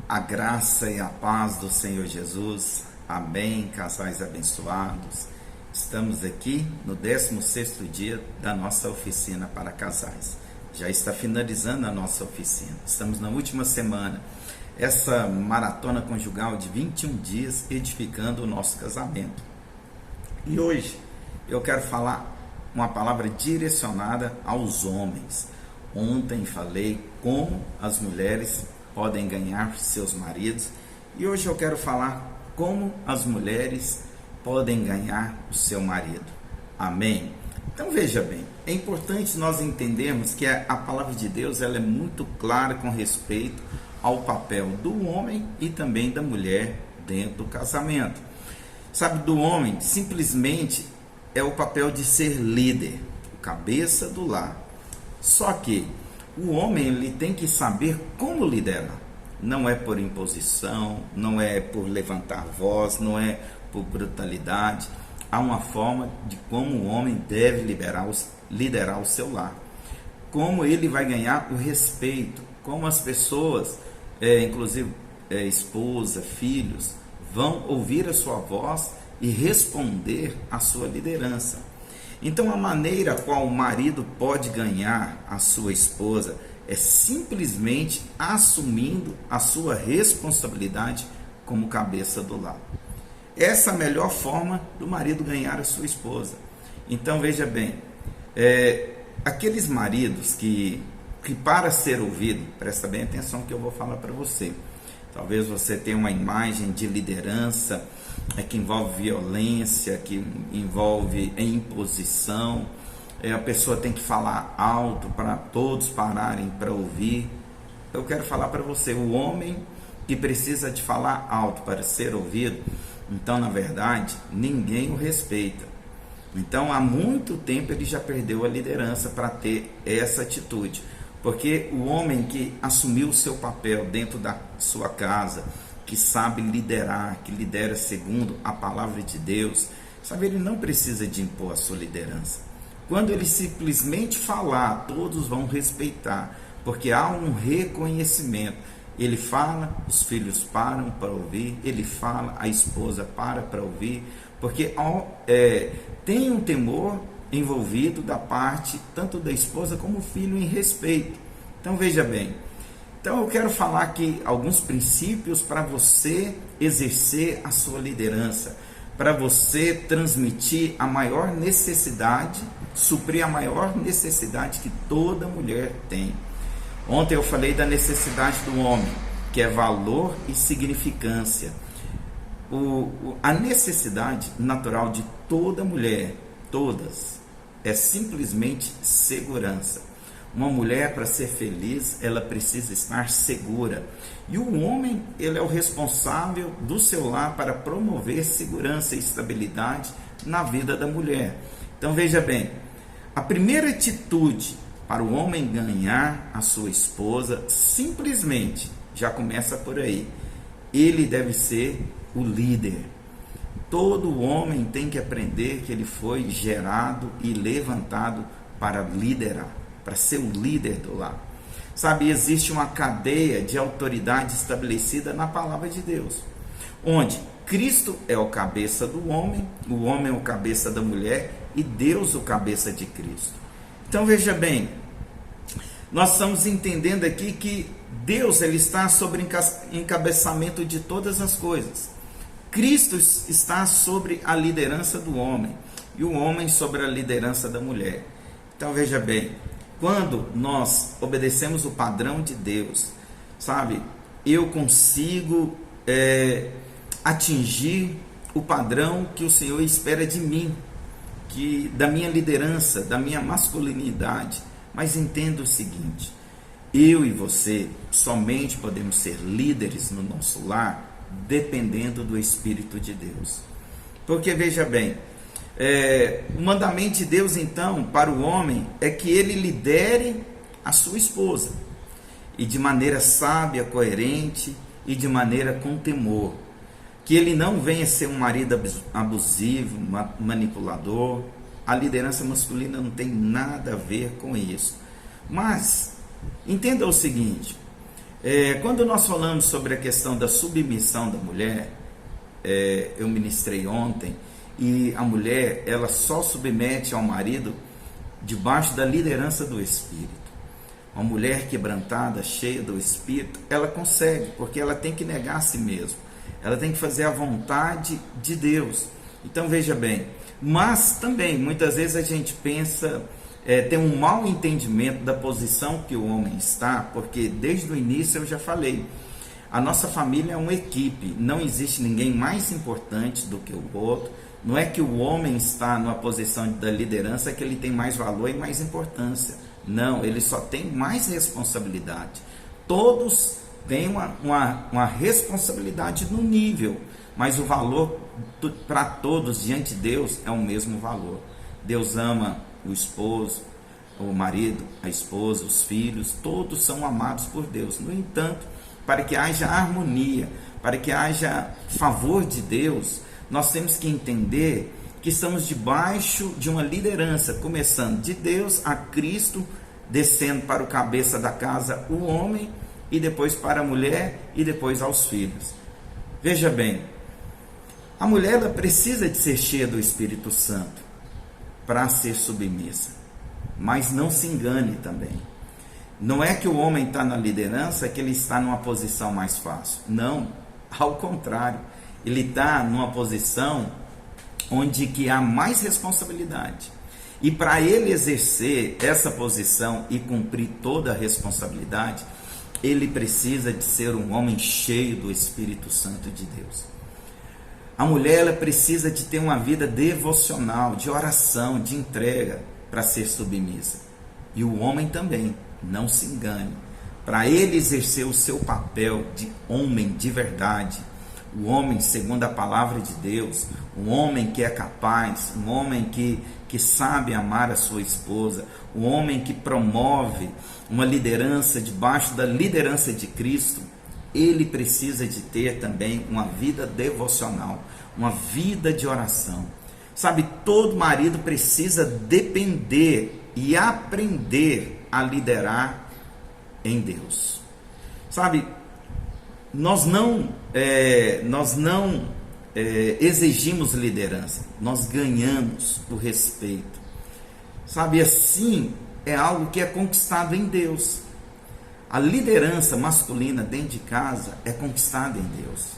A graça e a paz do Senhor Jesus. Amém, casais abençoados. Estamos aqui no 16º dia da nossa oficina para casais. Já está finalizando a nossa oficina. Estamos na última semana. Essa maratona conjugal de 21 dias edificando o nosso casamento. E hoje eu quero falar uma palavra direcionada aos homens. Ontem falei como as mulheres podem ganhar seus maridos e hoje eu quero falar como as mulheres podem ganhar o seu marido. Amém? Então veja bem, é importante nós entendermos que a palavra de Deus ela é muito clara com respeito ao papel do homem e também da mulher dentro do casamento. Sabe, do homem simplesmente é o papel de ser líder, o cabeça do lar. Só que o homem ele tem que saber como liderar. Não é por imposição, não é por levantar voz, não é por brutalidade. Há uma forma de como o homem deve liderar o seu lar. Como ele vai ganhar o respeito, como as pessoas, inclusive esposa, filhos, vão ouvir a sua voz e responder à sua liderança. Então a maneira qual o marido pode ganhar a sua esposa é simplesmente assumindo a sua responsabilidade como cabeça do lar. Essa é a melhor forma do marido ganhar a sua esposa. Então veja bem, aqueles maridos que para ser ouvido, presta bem atenção que eu vou falar para você. Talvez você tenha uma imagem de liderança que envolve violência, que envolve imposição. A pessoa tem que falar alto para todos pararem para ouvir. Eu quero falar para você, o homem que precisa de falar alto para ser ouvido, então na verdade ninguém o respeita. Então há muito tempo ele já perdeu a liderança para ter essa atitude. Porque o homem que assumiu o seu papel dentro da sua casa, que sabe liderar, que lidera segundo a palavra de Deus, sabe, ele não precisa de impor a sua liderança. Quando ele simplesmente falar, todos vão respeitar, porque há um reconhecimento. Ele fala, os filhos param para ouvir, ele fala, a esposa para ouvir, porque tem um temor envolvido da parte tanto da esposa como do filho em respeito. Então veja bem, então eu quero falar aqui alguns princípios para você exercer a sua liderança, para você transmitir a maior necessidade, suprir a maior necessidade que toda mulher tem. Ontem eu falei da necessidade do homem, que é valor e significância. A necessidade natural de toda mulher, todas, é simplesmente segurança. Uma mulher, para ser feliz, ela precisa estar segura. E o homem, ele é o responsável do seu lar para promover segurança e estabilidade na vida da mulher. Então veja bem, a primeira atitude para o homem ganhar a sua esposa, simplesmente, já começa por aí. Ele deve ser o líder. Todo homem tem que aprender que ele foi gerado e levantado para liderar, para ser o líder do lar. Sabe, existe uma cadeia de autoridade estabelecida na palavra de Deus, onde Cristo é o cabeça do homem, o homem é o cabeça da mulher e Deus o cabeça de Cristo. Então veja bem, nós estamos entendendo aqui que Deus ele está sobre encabeçamento de todas as coisas. Cristo está sobre a liderança do homem e o homem sobre a liderança da mulher. Então veja bem, quando nós obedecemos o padrão de Deus, sabe, eu consigo atingir o padrão que o Senhor espera de mim, da minha liderança, da minha masculinidade. Mas entenda o seguinte, eu e você somente podemos ser líderes no nosso lar dependendo do Espírito de Deus. Porque veja bem, o mandamento de Deus então para o homem é que ele lidere a sua esposa e de maneira sábia, coerente e de maneira com temor, que ele não venha ser um marido abusivo, manipulador. A liderança masculina não tem nada a ver com isso. Mas entenda o seguinte, Quando nós falamos sobre a questão da submissão da mulher, eu ministrei ontem, e a mulher, ela só submete ao marido debaixo da liderança do Espírito. Uma mulher quebrantada, cheia do Espírito, ela consegue, porque ela tem que negar a si mesma, ela tem que fazer a vontade de Deus. Então veja bem, mas também muitas vezes a gente pensa, tem um mau entendimento da posição que o homem está, porque desde o início eu já falei, a nossa família é uma equipe, não existe ninguém mais importante do que o outro. Não é que o homem está numa posição da liderança que ele tem mais valor e mais importância. Não, ele só tem mais responsabilidade. Todos têm uma responsabilidade no nível, mas o valor para todos diante de Deus é o mesmo valor. Deus ama o esposo, o marido, a esposa, os filhos, todos são amados por Deus. No entanto, para que haja harmonia, para que haja favor de Deus, nós temos que entender que estamos debaixo de uma liderança, começando de Deus a Cristo, descendo para o cabeça da casa, o homem, e depois para a mulher, e depois aos filhos. Veja bem, a mulher ela precisa de ser cheia do Espírito Santo para ser submissa, mas não se engane também. Não é que o homem está na liderança que ele está numa posição mais fácil. Não, ao contrário. Ele está numa posição onde que há mais responsabilidade. E para ele exercer essa posição e cumprir toda a responsabilidade, ele precisa de ser um homem cheio do Espírito Santo de Deus. A mulher ela precisa de ter uma vida devocional, de oração, de entrega para ser submissa. E o homem também, não se engane. Para ele exercer o seu papel de homem de verdade, o homem segundo a palavra de Deus, um homem que é capaz, um homem que sabe amar a sua esposa, um homem que promove uma liderança debaixo da liderança de Cristo, ele precisa de ter também uma vida devocional, uma vida de oração. Sabe, todo marido precisa depender e aprender a liderar em Deus. Sabe, nós não exigimos liderança, nós ganhamos o respeito. Sabe, assim é algo que é conquistado em Deus. A liderança masculina dentro de casa é conquistada em Deus.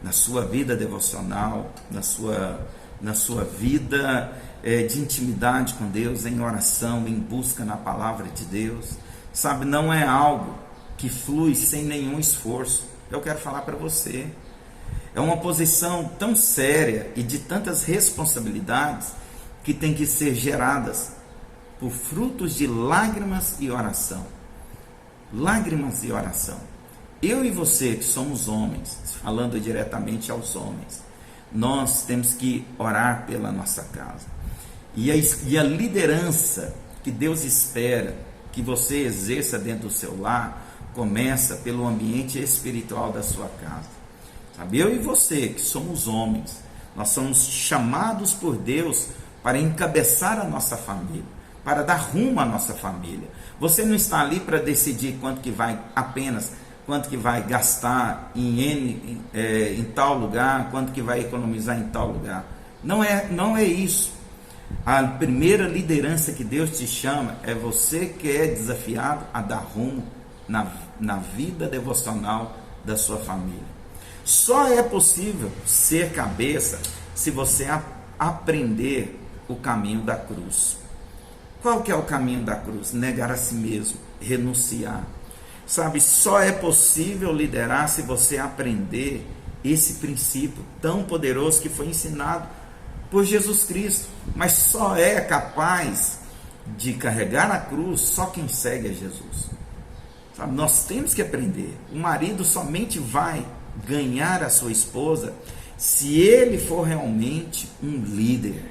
Na sua vida devocional, na sua vida de intimidade com Deus, em oração, em busca na palavra de Deus. Sabe, não é algo que flui sem nenhum esforço. Eu quero falar para você. É uma posição tão séria e de tantas responsabilidades que tem que ser geradas por frutos de lágrimas e oração. Lágrimas e oração. Eu e você que somos homens, falando diretamente aos homens, nós temos que orar pela nossa casa. E a liderança que Deus espera que você exerça dentro do seu lar começa pelo ambiente espiritual da sua casa. Sabe? Eu e você que somos homens, nós somos chamados por Deus para encabeçar a nossa família, para dar rumo à nossa família. Você não está ali para decidir quanto que vai gastar em tal lugar, quanto que vai economizar em tal lugar. Não é isso. A primeira liderança que Deus te chama é você que é desafiado a dar rumo na vida devocional da sua família. Só é possível ser cabeça se você aprender o caminho da cruz. Qual que é o caminho da cruz? Negar a si mesmo, renunciar. Sabe, só é possível liderar se você aprender esse princípio tão poderoso que foi ensinado por Jesus Cristo. Mas só é capaz de carregar a cruz só quem segue a Jesus. Sabe, nós temos que aprender. O marido somente vai ganhar a sua esposa se ele for realmente um líder,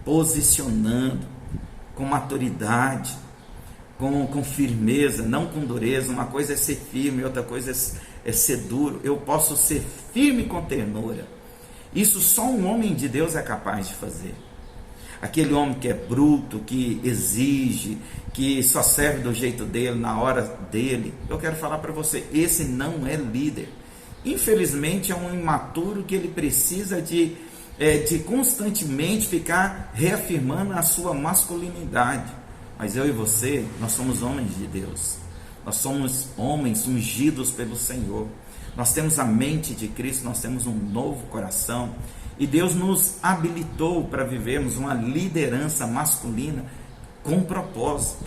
posicionando com maturidade, com firmeza, não com dureza. Uma coisa é ser firme, outra coisa é ser duro. Eu posso ser firme com ternura. Isso só um homem de Deus é capaz de fazer. aquele homem que é bruto, que exige, que só serve do jeito dele, na hora dele. Eu quero falar para você, esse não é líder. Infelizmente é um imaturo que ele precisa de constantemente ficar reafirmando a sua masculinidade. Mas eu e você, nós somos homens de Deus. Nós somos homens ungidos pelo Senhor. Nós temos a mente de Cristo, nós temos um novo coração. E Deus nos habilitou para vivermos uma liderança masculina com propósito.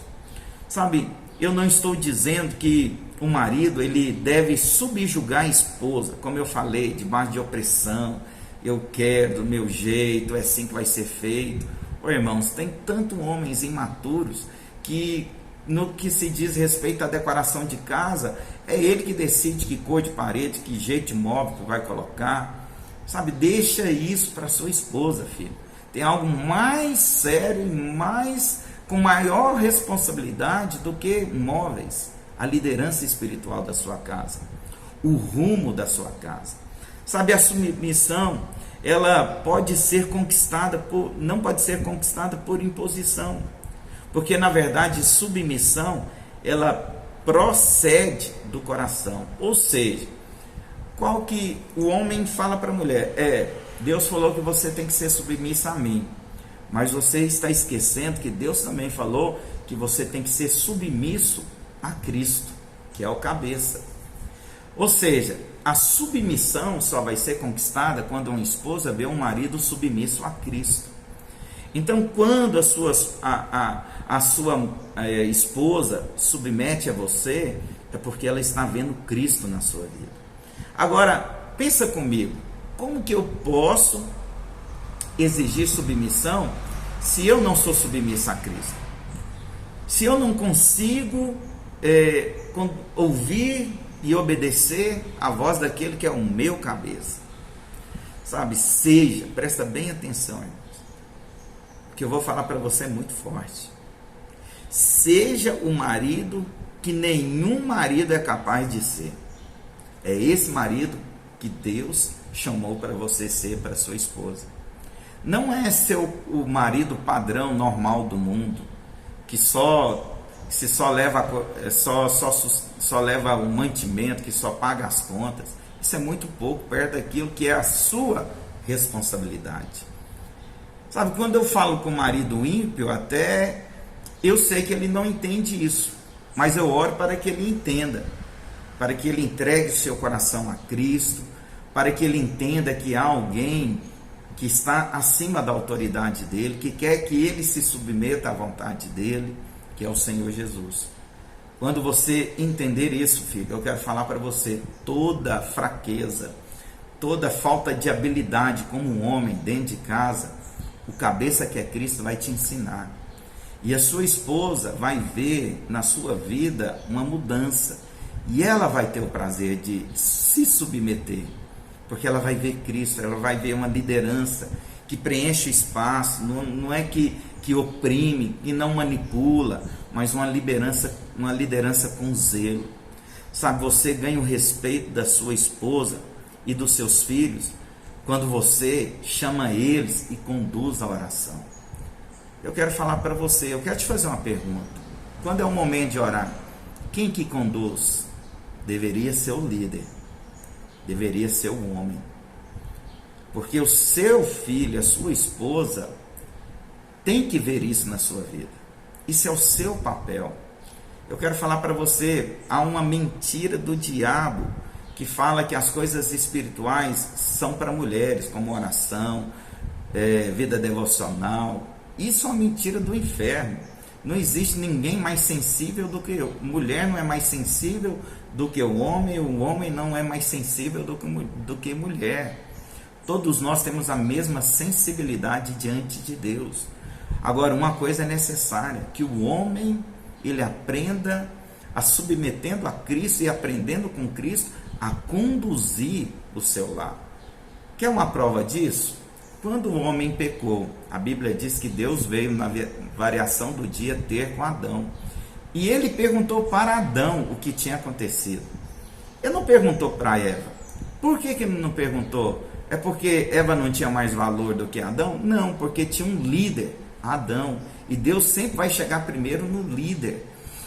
Sabe, eu não estou dizendo que o marido ele deve subjugar a esposa, como eu falei, debaixo de opressão. Eu quero do meu jeito, é assim que vai ser feito. Ô, irmãos, tem tanto homens imaturos que no que se diz respeito à decoração de casa, é ele que decide que cor de parede, que jeito de móvel que vai colocar. Sabe, deixa isso para sua esposa, filho. Tem algo mais sério e com maior responsabilidade do que móveis. A liderança espiritual da sua casa, o rumo da sua casa. Sabe, a submissão, ela pode ser conquistada não pode ser conquistada por imposição. Porque, na verdade, submissão, ela procede do coração. Ou seja, qual que o homem fala para a mulher? Deus falou que você tem que ser submissa a mim. Mas você está esquecendo que Deus também falou que você tem que ser submisso a Cristo, que é o cabeça. Ou seja, a submissão só vai ser conquistada quando uma esposa vê um marido submisso a Cristo. Então, quando a sua esposa submete a você, é porque ela está vendo Cristo na sua vida. Agora, pensa comigo, como que eu posso exigir submissão se eu não sou submissa a Cristo? Se eu não consigo ouvir e obedecer a voz daquele que é o meu cabeça. Sabe, presta bem atenção, irmãos. O que eu vou falar para você é muito forte. Seja o marido que nenhum marido é capaz de ser. É esse marido que Deus chamou para você ser para sua esposa. Não é o marido padrão normal do mundo, que só leva o mantimento, que só paga as contas. Isso é muito pouco perto daquilo que é a sua responsabilidade. Sabe, quando eu falo com o marido ímpio, até eu sei que ele não entende isso, mas eu oro para que ele entenda, para que ele entregue o seu coração a Cristo, para que ele entenda que há alguém que está acima da autoridade dele, que quer que ele se submeta à vontade dele, que é o Senhor Jesus. Quando você entender isso, filho, eu quero falar para você, toda fraqueza, toda falta de habilidade como um homem dentro de casa, o cabeça que é Cristo vai te ensinar. E a sua esposa vai ver na sua vida uma mudança. E ela vai ter o prazer de se submeter, porque ela vai ver Cristo, ela vai ver uma liderança que preenche o espaço, não é que oprime, que não manipula, mas uma liderança com zelo. Sabe, você ganha o respeito da sua esposa e dos seus filhos quando você chama eles e conduz a oração. Eu quero falar para você, eu quero te fazer uma pergunta. Quando é o momento de orar, quem que conduz? Deveria ser o líder, deveria ser o homem. Porque o seu filho, a sua esposa, tem que ver isso na sua vida. Isso é o seu papel. Eu quero falar para você, há uma mentira do diabo que fala que as coisas espirituais são para mulheres, como oração, vida devocional. Isso é uma mentira do inferno. Não existe ninguém mais sensível do que eu. Mulher não é mais sensível do que o homem não é mais sensível do que mulher. Todos nós temos a mesma sensibilidade diante de Deus. Agora, uma coisa é necessária, que o homem, ele aprenda a submetendo a Cristo e aprendendo com Cristo a conduzir o seu lar. Quer uma prova disso? Quando o homem pecou, a Bíblia diz que Deus veio na variação do dia ter com Adão. E ele perguntou para Adão o que tinha acontecido. Ele não perguntou para Eva. Por que ele não perguntou É porque Eva não tinha mais valor do que Adão? Não, porque tinha um líder, Adão. E Deus sempre vai chegar primeiro no líder.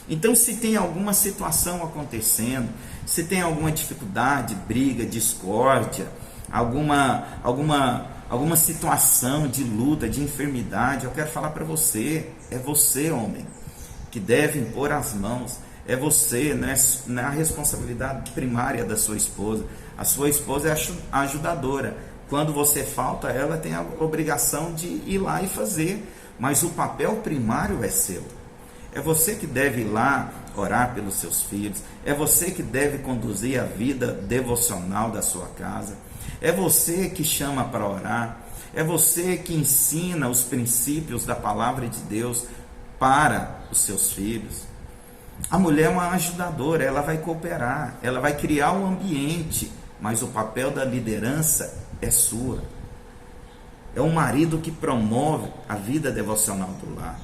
Então, se tem alguma situação acontecendo, se tem alguma dificuldade, briga, discórdia, alguma situação de luta, de enfermidade, eu quero falar para você, é você, homem, que deve impor as mãos. É você, não é a responsabilidade primária da sua esposa. A sua esposa é a ajudadora. Quando você falta, ela tem a obrigação de ir lá e fazer. Mas o papel primário é seu. É você que deve ir lá orar pelos seus filhos. É você que deve conduzir a vida devocional da sua casa. É você que chama para orar. É você que ensina os princípios da palavra de Deus para os seus filhos. A mulher é uma ajudadora, ela vai cooperar, ela vai criar um ambiente, mas o papel da liderança é sua. É o marido que promove a vida devocional do lar.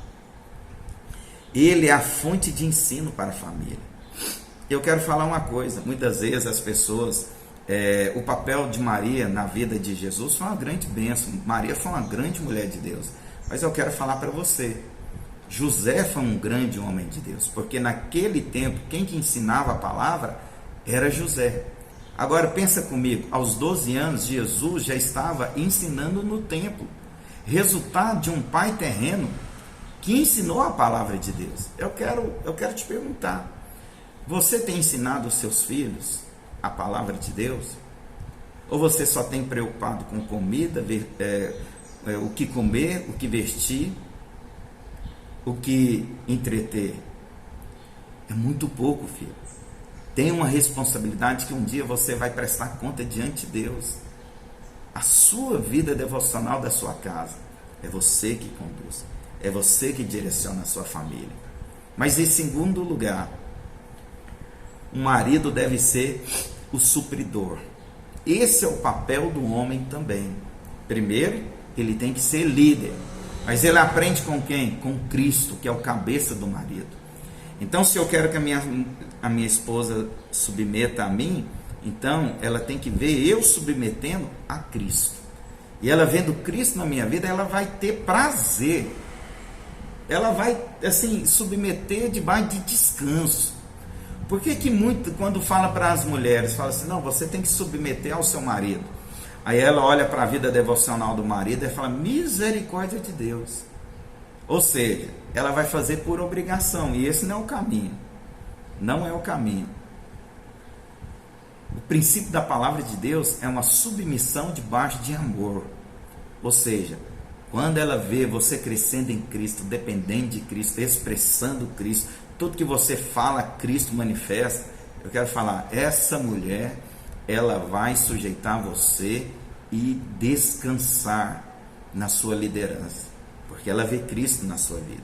Ele é a fonte de ensino para a família. Eu quero falar uma coisa, muitas vezes as pessoas, o papel de Maria na vida de Jesus foi uma grande bênção. Maria foi uma grande mulher de Deus, mas eu quero falar para você, José foi um grande homem de Deus, porque naquele tempo, quem que ensinava a palavra era José. Agora pensa comigo, aos 12 anos, Jesus já estava ensinando no templo, resultado de um pai terreno que ensinou a palavra de Deus. Eu quero te perguntar, você tem ensinado os seus filhos a palavra de Deus? Ou você só tem preocupado com comida, o que comer, o que vestir, o que entreter? É muito pouco, filho. Tem uma responsabilidade que um dia você vai prestar conta diante de Deus. A sua vida devocional da sua casa é você que conduz, é você que direciona a sua família. Mas em segundo lugar, um marido deve ser o supridor. Esse é o papel do homem também. Primeiro, ele tem que ser líder. Mas ele aprende com quem? Com Cristo, que é o cabeça do marido. Então, se eu quero que a minha esposa submeta a mim, então ela tem que ver eu submetendo a Cristo. E ela vendo Cristo na minha vida, ela vai ter prazer. Ela vai, assim, submeter debaixo de descanso. Por que muito, quando fala para as mulheres, fala assim, não, você tem que submeter ao seu marido. Aí ela olha para a vida devocional do marido e fala, misericórdia de Deus. Ou seja, ela vai fazer por obrigação, e esse não é o caminho. Não é o caminho. O princípio da palavra de Deus é uma submissão debaixo de amor. Ou seja, quando ela vê você crescendo em Cristo, dependendo de Cristo, expressando Cristo, tudo que você fala, Cristo manifesta. Eu quero falar, essa mulher, ela vai sujeitar você e descansar na sua liderança, porque ela vê Cristo na sua vida.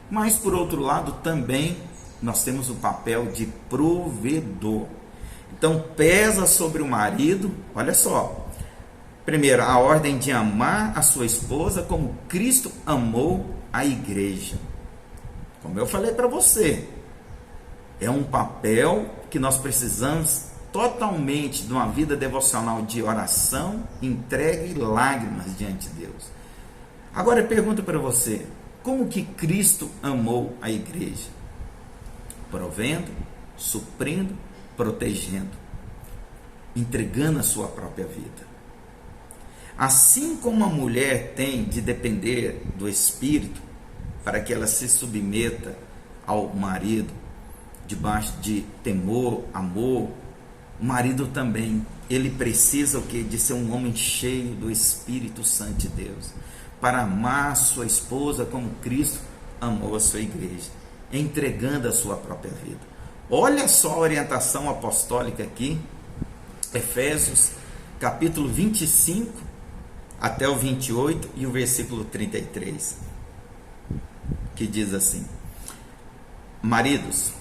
Mas, por outro lado, também nós temos o papel de provedor. Então, pesa sobre o marido, olha só, primeiro, a ordem de amar a sua esposa como Cristo amou a igreja. Como eu falei para você, é um papel que nós precisamos totalmente de uma vida devocional de oração, entrega e lágrimas diante de Deus. Agora eu pergunto para você, como que Cristo amou a igreja? Provendo, suprindo, protegendo, entregando a sua própria vida. Assim como a mulher tem de depender do Espírito para que ela se submeta ao marido, debaixo de temor, amor, o marido também, ele precisa o quê? De ser um homem cheio do Espírito Santo de Deus, para amar a sua esposa como Cristo amou a sua igreja, entregando a sua própria vida. Olha só a orientação apostólica aqui, Efésios, capítulo 25, até o 28 e o versículo 33, que diz assim: maridos,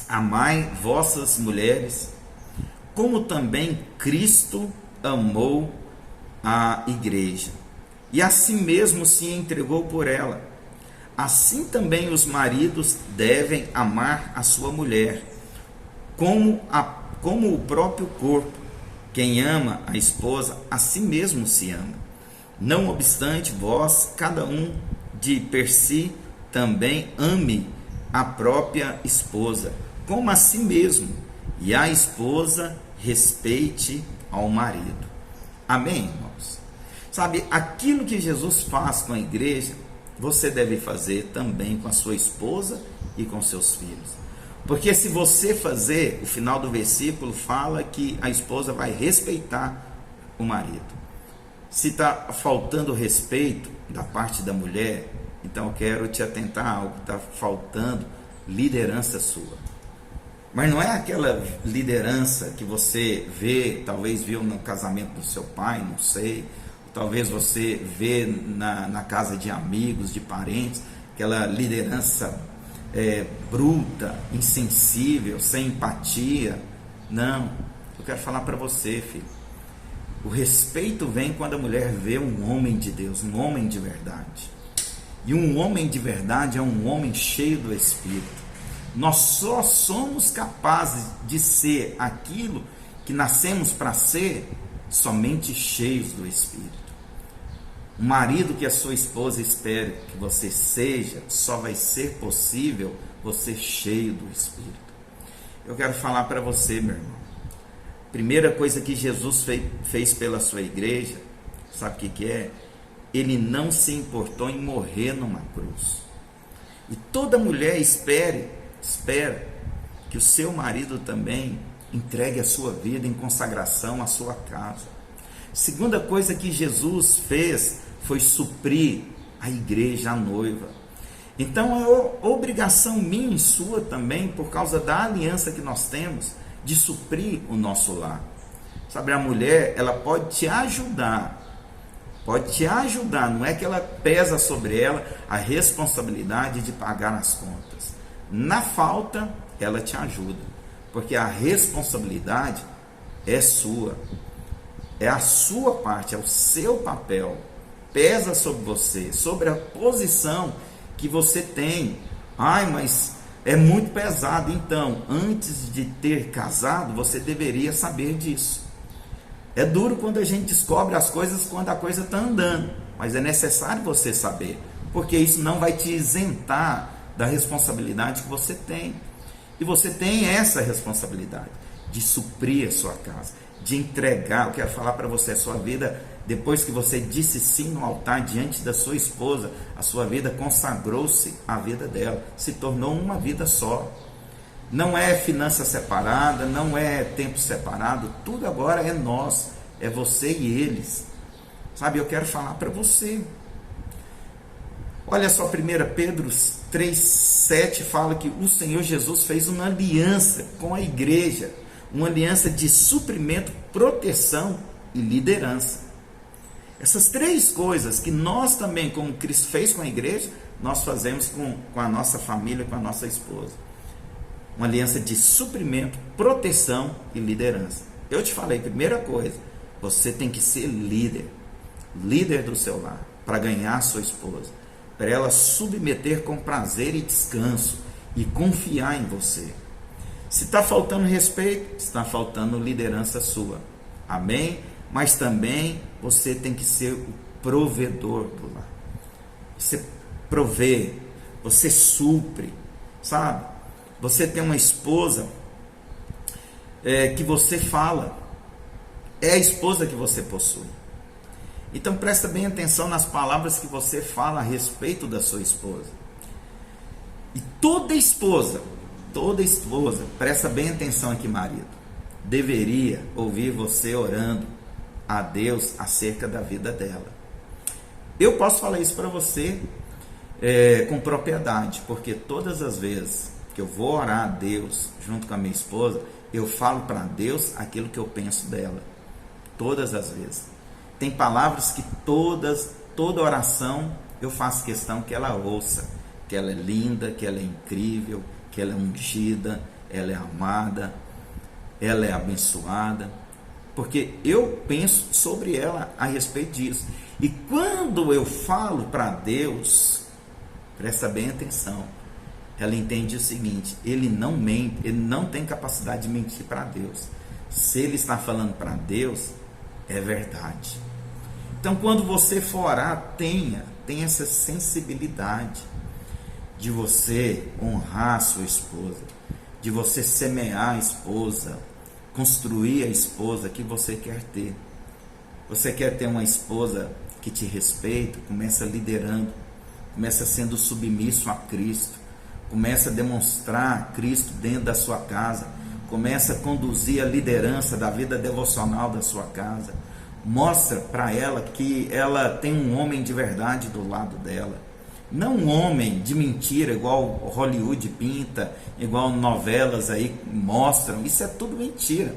amai vossas mulheres, como também Cristo amou a igreja, e assim mesmo se entregou por ela. Assim também os maridos devem amar a sua mulher, como o próprio corpo. Quem ama a esposa, a si mesmo se ama. Não obstante, vós, cada um de per si, também ame a própria esposa, como a si mesmo, e a esposa respeite ao marido. Amém, irmãos? Sabe, aquilo que Jesus faz com a igreja, você deve fazer também com a sua esposa e com seus filhos. Porque se você fazer, o final do versículo fala que a esposa vai respeitar o marido. Se está faltando respeito da parte da mulher, então eu quero te atentar a algo, está faltando liderança sua. Mas não é aquela liderança que você vê, talvez viu no casamento do seu pai, não sei, talvez você vê na casa de amigos, de parentes, aquela liderança bruta, insensível, sem empatia. Não, eu quero falar para você, filho. O respeito vem quando a mulher vê um homem de Deus, um homem de verdade. E um homem de verdade é um homem cheio do Espírito. Nós só somos capazes de ser aquilo que nascemos para ser somente cheios do Espírito. O marido que a sua esposa espera que você seja, só vai ser possível você cheio do Espírito. Eu quero falar para você, meu irmão. Primeira coisa que Jesus fez pela sua igreja, sabe o que é? Ele não se importou em morrer numa cruz. E toda mulher espera que o seu marido também entregue a sua vida em consagração à sua casa. Segunda coisa que Jesus fez foi suprir a igreja, a noiva. Então é obrigação minha e sua também, por causa da aliança que nós temos, de suprir o nosso lar. Sabe, a mulher, ela pode te ajudar, não é que ela pesa sobre ela a responsabilidade de pagar as contas. Na falta, ela te ajuda, porque a responsabilidade é sua, é a sua parte, é o seu papel, pesa sobre você, sobre a posição que você tem. Ai, mas é muito pesado. Então, antes de ter casado, você deveria saber disso. É duro quando a gente descobre as coisas quando a coisa está andando, mas é necessário você saber, porque isso não vai te isentar da responsabilidade que você tem. E você tem essa responsabilidade de suprir a sua casa, de entregar. Eu quero falar para você, a sua vida, depois que você disse sim no altar diante da sua esposa, a sua vida consagrou-se à vida dela, se tornou uma vida só. Não é finança separada, não é tempo separado, tudo agora é nós, é você e eles. Sabe, eu quero falar para você. Olha só, 1 Pedro 3,7 fala que o Senhor Jesus fez uma aliança com a igreja, uma aliança de suprimento, proteção e liderança. Essas três coisas que nós também, como Cristo fez com a igreja, nós fazemos com a nossa família, com a nossa esposa. Uma aliança de suprimento, proteção e liderança. Eu te falei, primeira coisa, você tem que ser líder do seu lar, para ganhar a sua esposa, para ela submeter com prazer e descanso e confiar em você. Se está faltando respeito, está faltando liderança sua. Amém? Mas também você tem que ser o provedor do lar. Você provê, você supre, sabe? Você tem uma esposa que você fala, é a esposa que você possui. Então presta bem atenção nas palavras que você fala a respeito da sua esposa. E toda esposa, presta bem atenção aqui, marido, deveria ouvir você orando a Deus acerca da vida dela. Eu posso falar isso para você com propriedade, porque todas as vezes que eu vou orar a Deus junto com a minha esposa, eu falo para Deus aquilo que eu penso dela. Todas as vezes. Tem palavras que toda oração eu faço questão que ela ouça, que ela é linda, que ela é incrível, que ela é ungida, ela é amada, ela é abençoada, porque eu penso sobre ela a respeito disso. E quando eu falo para Deus, presta bem atenção, ela entende o seguinte: ele não mente, ele não tem capacidade de mentir para Deus. Se ele está falando para Deus, é verdade. Então, quando você for orar, tenha essa sensibilidade de você honrar a sua esposa, de você semear a esposa, construir a esposa que você quer ter. Você quer ter uma esposa que te respeita? Começa liderando, começa sendo submisso a Cristo, começa a demonstrar Cristo dentro da sua casa, começa a conduzir a liderança da vida devocional da sua casa. Mostra para ela que ela tem um homem de verdade do lado dela, não um homem de mentira, igual Hollywood pinta, igual novelas aí mostram. Isso é tudo mentira.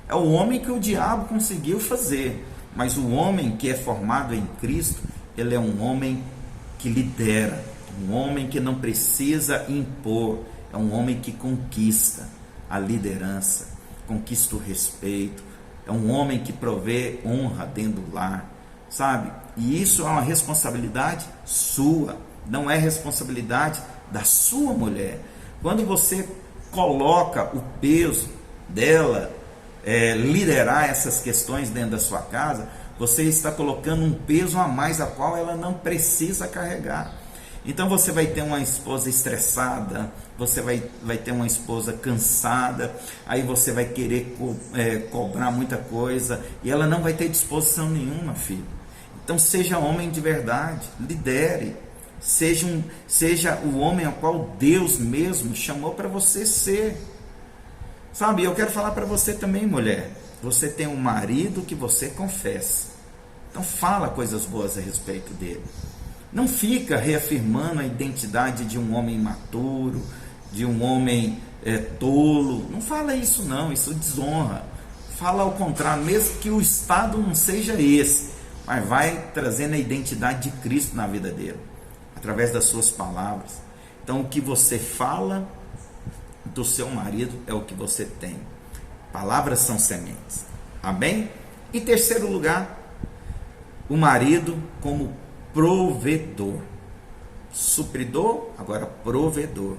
É o homem que o diabo conseguiu fazer, mas o homem que é formado em Cristo, ele é um homem que lidera, um homem que não precisa impor, é um homem que conquista a liderança, conquista o respeito, é um homem que provê honra dentro do lar, sabe? E isso é uma responsabilidade sua, não é responsabilidade da sua mulher. Quando você coloca o peso dela, liderar essas questões dentro da sua casa, você está colocando um peso a mais, a qual ela não precisa carregar. Então você vai ter uma esposa estressada, você vai ter uma esposa cansada, aí você vai querer cobrar muita coisa, e ela não vai ter disposição nenhuma, filho. Então seja homem de verdade, lidere, seja o homem ao qual Deus mesmo chamou para você ser. Sabe, eu quero falar para você também, mulher, você tem um marido que você confessa, então fala coisas boas a respeito dele. Não fica reafirmando a identidade de um homem imaturo, de um homem tolo. Não fala isso não, isso desonra. Fala ao contrário, mesmo que o estado não seja esse, mas vai trazendo a identidade de Cristo na vida dele, através das suas palavras. Então o que você fala do seu marido é o que você tem. Palavras são sementes. Amém? Em terceiro lugar, o marido como provedor. Supridor, agora provedor.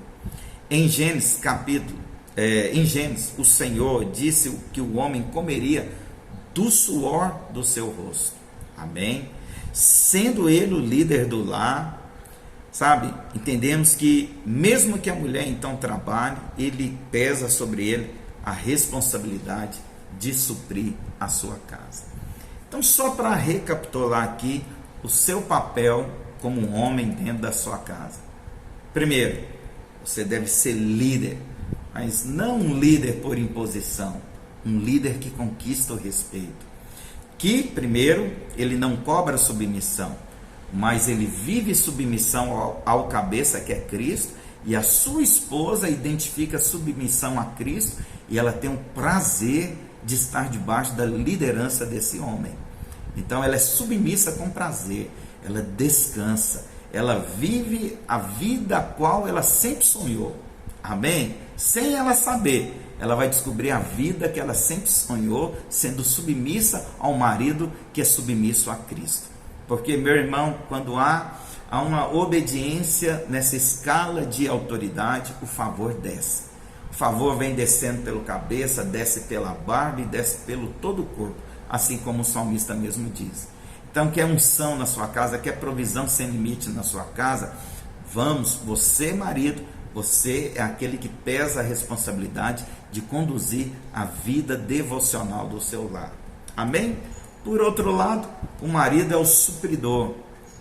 Em Gênesis o Senhor disse que o homem comeria do suor do seu rosto. Amém? Sendo ele o líder do lar, sabe? Entendemos que mesmo que a mulher então trabalhe, ele pesa sobre ele a responsabilidade de suprir a sua casa. Então, só para recapitular aqui o seu papel como um homem dentro da sua casa. Primeiro, você deve ser líder, mas não um líder por imposição, um líder que conquista o respeito. Que, primeiro, ele não cobra submissão, mas ele vive submissão ao cabeça, que é Cristo, e a sua esposa identifica submissão a Cristo, e ela tem o prazer de estar debaixo da liderança desse homem. Então ela é submissa com prazer, ela descansa, ela vive a vida a qual ela sempre sonhou. Amém? Sem ela saber, ela vai descobrir a vida que ela sempre sonhou, sendo submissa ao marido que é submisso a Cristo. Porque, meu irmão, quando há uma obediência nessa escala de autoridade, o favor desce. O favor vem descendo pelo cabeça, desce pela barba e desce pelo todo o corpo, assim como o salmista mesmo diz. Então, quer unção na sua casa, quer provisão sem limite na sua casa? Vamos, você marido, você é aquele que pesa a responsabilidade de conduzir a vida devocional do seu lar. Amém? Por outro lado, o marido é o supridor,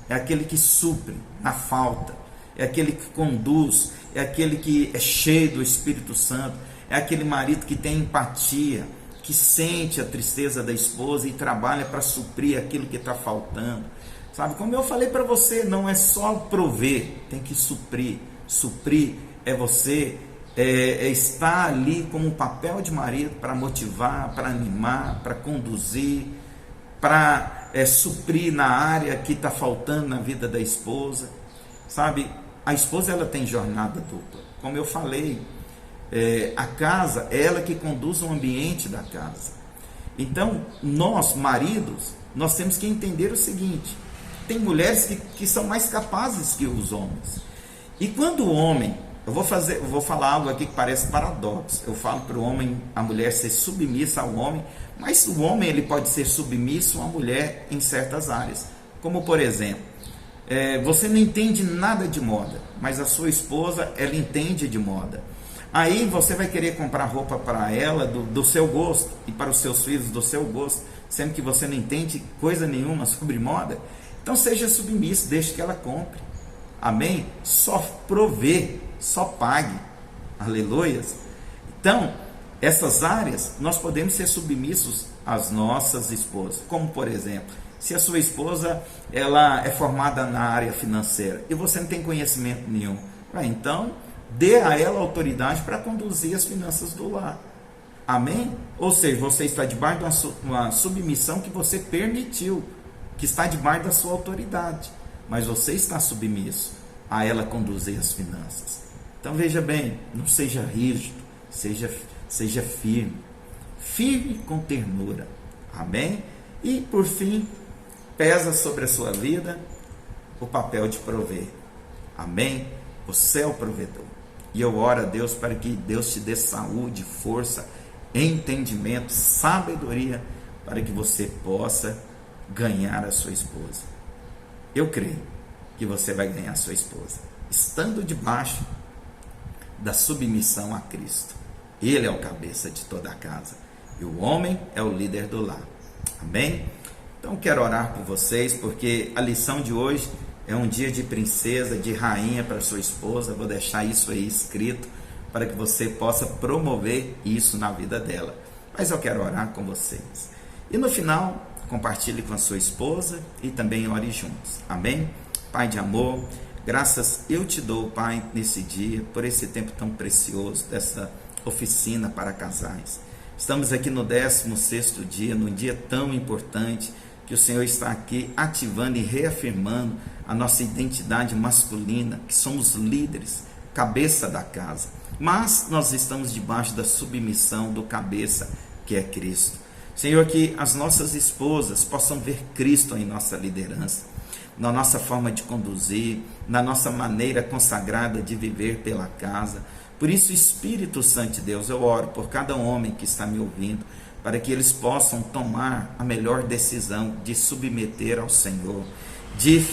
é aquele que supre na falta, é aquele que conduz, é aquele que é cheio do Espírito Santo, é aquele marido que tem empatia, que sente a tristeza da esposa e trabalha para suprir aquilo que está faltando. Sabe, como eu falei para você, não é só prover, tem que suprir. Suprir é você estar ali como um papel de marido para motivar, para animar, para conduzir, para suprir na área que está faltando na vida da esposa. Sabe, a esposa ela tem jornada dupla. Como eu falei, a casa é ela que conduz o ambiente da casa. Então, nós, maridos, nós temos que entender o seguinte: tem mulheres que são mais capazes que os homens. E quando o homem Eu vou falar algo aqui que parece paradoxo. Eu falo para o homem, a mulher ser submissa ao homem, mas o homem ele pode ser submisso à mulher em certas áreas. Como por exemplo, você não entende nada de moda, mas a sua esposa ela entende de moda. Aí você vai querer comprar roupa para ela do seu gosto e para os seus filhos do seu gosto, sendo que você não entende coisa nenhuma sobre moda. Então seja submisso, deixe que ela compre. Amém? Só provê, só pague. Aleluias. Então, essas áreas nós podemos ser submissos às nossas esposas. Como por exemplo, se a sua esposa ela é formada na área financeira e você não tem conhecimento nenhum, então dê a ela autoridade para conduzir as finanças do lar. Amém? Ou seja, você está debaixo de uma submissão que você permitiu, que está debaixo da sua autoridade, mas você está submisso a ela conduzir as finanças. Então veja bem, não seja rígido, seja firme, firme com ternura. Amém? E por fim, pesa sobre a sua vida o papel de prover. Amém? Você é o provedor. E eu oro a Deus para que Deus te dê saúde, força, entendimento, sabedoria, para que você possa ganhar a sua esposa. Eu creio que você vai ganhar a sua esposa, estando debaixo da submissão a Cristo. Ele é o cabeça de toda a casa, e o homem é o líder do lar. Amém? Então quero orar por vocês, porque a lição de hoje é um dia de princesa, de rainha para sua esposa. Vou deixar isso aí escrito, para que você possa promover isso na vida dela. Mas eu quero orar com vocês. E no final, compartilhe com a sua esposa e também ore juntos. Amém? Pai de amor, graças eu te dou, Pai, nesse dia, por esse tempo tão precioso, dessa oficina para casais. Estamos aqui no 16º dia, num dia tão importante, que o Senhor está aqui ativando e reafirmando a nossa identidade masculina, que somos líderes, cabeça da casa. Mas nós estamos debaixo da submissão do cabeça, que é Cristo. Senhor, que as nossas esposas possam ver Cristo em nossa liderança, na nossa forma de conduzir, na nossa maneira consagrada de viver pela casa. Por isso, Espírito Santo de Deus, eu oro por cada homem que está me ouvindo, para que eles possam tomar a melhor decisão de submeter ao Senhor, de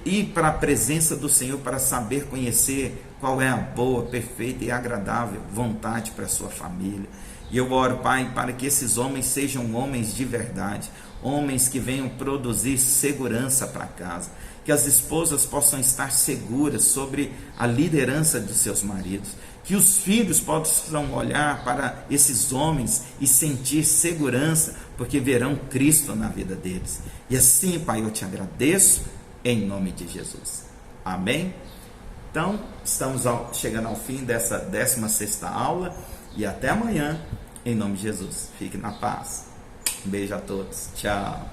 ir para a presença do Senhor para saber conhecer qual é a boa, perfeita e agradável vontade para a sua família. E eu oro, Pai, para que esses homens sejam homens de verdade, homens que venham produzir segurança para casa, que as esposas possam estar seguras sobre a liderança dos seus maridos, que os filhos possam olhar para esses homens e sentir segurança, porque verão Cristo na vida deles. E assim, Pai, eu te agradeço em nome de Jesus. Amém? Então, estamos chegando ao fim dessa 16ª aula e até amanhã, em nome de Jesus. Fique na paz. Um beijo a todos. Tchau.